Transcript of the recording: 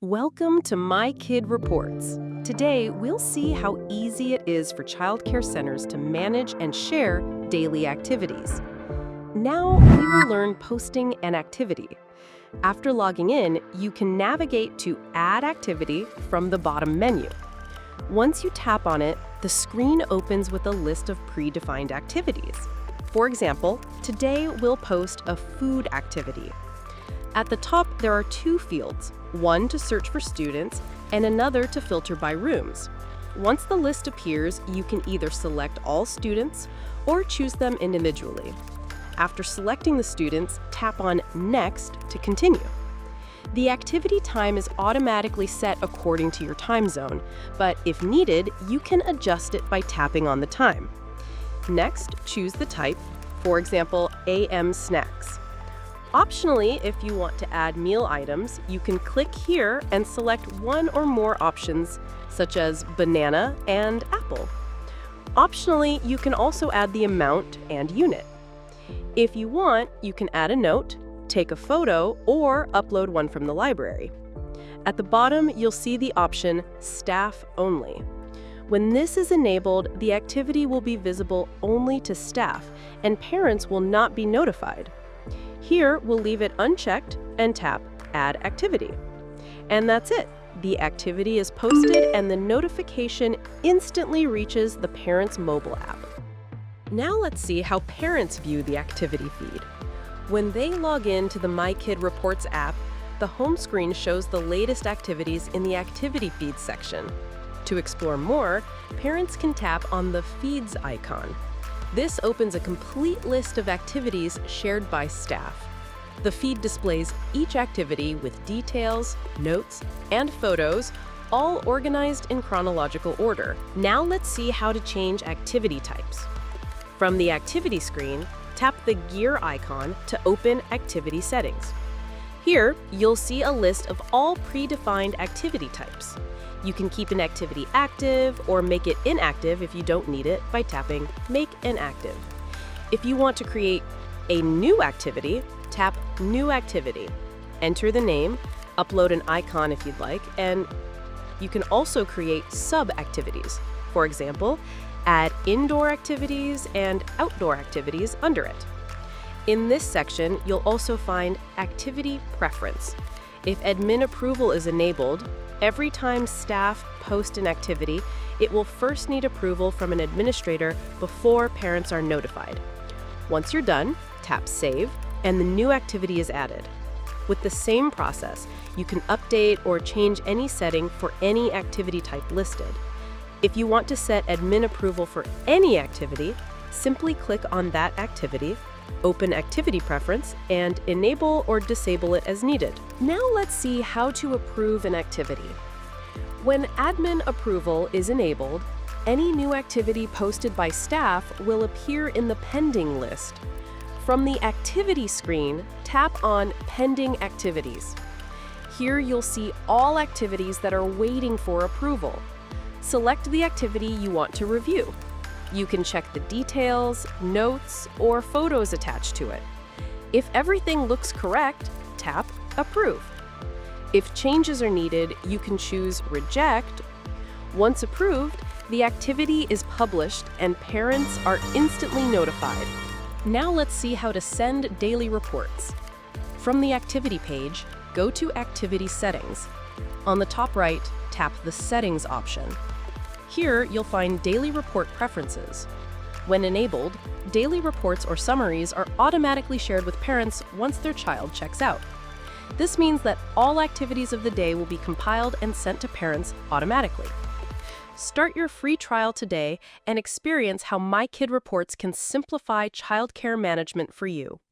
Welcome to My Kid Reports. Today, we'll see how easy it is for childcare centers to manage and share daily activities. Now, we will learn posting an activity. After logging in, you can navigate to Add Activity from the bottom menu. Once you tap on it, the screen opens with a list of predefined activities. For example, today we'll post a food activity. At the top, there are two fields, one to search for students and another to filter by rooms. Once the list appears, you can either select all students or choose them individually. After selecting the students, tap on Next to continue. The activity time is automatically set according to your time zone, but if needed, you can adjust it by tapping on the time. Next, choose the type, for example, AM snacks. Optionally, if you want to add meal items, you can click here and select one or more options, such as banana and apple. Optionally, you can also add the amount and unit. If you want, you can add a note, take a photo, or upload one from the library. At the bottom, you'll see the option Staff Only. When this is enabled, the activity will be visible only to staff, and parents will not be notified. Here, we'll leave it unchecked and tap Add Activity. And that's it. The activity is posted and the notification instantly reaches the parent's mobile app. Now let's see how parents view the activity feed. When they log in to the MyKidReports app, the home screen shows the latest activities in the Activity Feed section. To explore more, parents can tap on the Feeds icon. This opens a complete list of activities shared by staff. The feed displays each activity with details, notes, and photos, all organized in chronological order. Now let's see how to change activity types. From the activity screen, tap the gear icon to open activity settings. Here, you'll see a list of all predefined activity types. You can keep an activity active or make it inactive if you don't need it by tapping Make Inactive. If you want to create a new activity, tap New Activity. Enter the name, upload an icon if you'd like, and you can also create sub-activities. For example, add indoor activities and outdoor activities under it. In this section, you'll also find Activity Preference. If admin approval is enabled, every time staff post an activity, it will first need approval from an administrator before parents are notified. Once you're done, tap Save, and the new activity is added. With the same process, you can update or change any setting for any activity type listed. If you want to set admin approval for any activity, simply click on that activity, open Activity Preference, and enable or disable it as needed. Now let's see how to approve an activity. When admin approval is enabled, any new activity posted by staff will appear in the pending list. From the activity screen, tap on Pending Activities. Here you'll see all activities that are waiting for approval. Select the activity you want to review. You can check the details, notes, or photos attached to it. If everything looks correct, tap Approve. If changes are needed, you can choose Reject. Once approved, the activity is published and parents are instantly notified. Now let's see how to send daily reports. From the activity page, go to Activity Settings. On the top right, tap the Settings option. Here, you'll find daily report preferences. When enabled, daily reports or summaries are automatically shared with parents once their child checks out. This means that all activities of the day will be compiled and sent to parents automatically. Start your free trial today and experience how MyKidReports can simplify childcare management for you.